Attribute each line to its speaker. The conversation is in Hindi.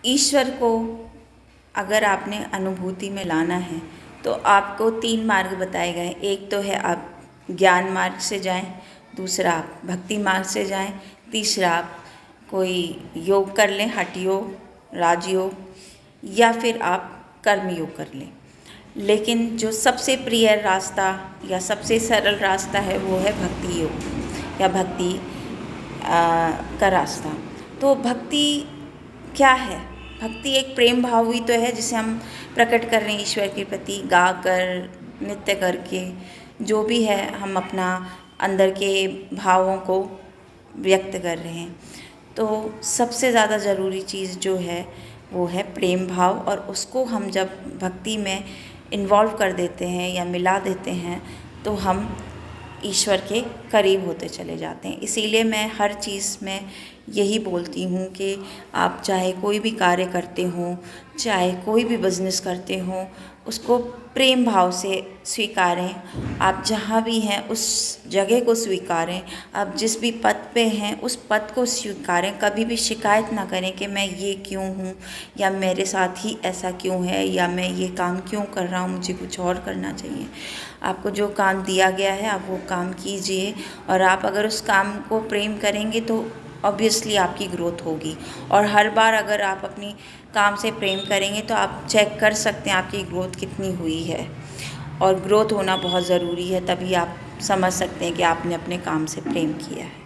Speaker 1: ईश्वर को अगर आपने अनुभूति में लाना है तो आपको 3 मार्ग बताए गए। एक तो है आप ज्ञान मार्ग से जाएं, दूसरा आप भक्ति मार्ग से जाएं, तीसरा आप कोई योग कर लें, हठ योग, राजयोग, या फिर आप कर्म योग कर लें। लेकिन जो सबसे प्रिय रास्ता या सबसे सरल रास्ता है वो है भक्ति योग या भक्ति का रास्ता। तो भक्ति क्या है? भक्ति एक प्रेम भाव ही तो है जिसे हम प्रकट कर रहे हैं ईश्वर के प्रति, गा कर, नृत्य करके, जो भी है हम अपना अंदर के भावों को व्यक्त कर रहे हैं। तो सबसे ज़्यादा ज़रूरी चीज़ जो है वो है प्रेम भाव, और उसको हम जब भक्ति में इन्वॉल्व कर देते हैं या मिला देते हैं तो हम ईश्वर के करीब होते चले जाते हैं। इसीलिए मैं हर चीज़ में यही बोलती हूँ कि आप चाहे कोई भी कार्य करते हों, चाहे कोई भी बिज़नेस करते हों, उसको प्रेम भाव से स्वीकारें। आप जहाँ भी हैं उस जगह को स्वीकारें, आप जिस भी पद पे हैं उस पद को स्वीकारें। कभी भी शिकायत ना करें कि मैं ये क्यों हूँ, या मेरे साथ ही ऐसा क्यों है, या मैं ये काम क्यों कर रहा हूँ, मुझे कुछ और करना चाहिए। आपको जो काम दिया गया है आप वो काम कीजिए, और आप अगर उस काम को प्रेम करेंगे तो ऑब्वियसली आपकी ग्रोथ होगी। और हर बार अगर आप अपनी काम से प्रेम करेंगे तो आप चेक कर सकते हैं आपकी ग्रोथ कितनी हुई है, और ग्रोथ होना बहुत ज़रूरी है, तभी आप समझ सकते हैं कि आपने अपने काम से प्रेम किया है।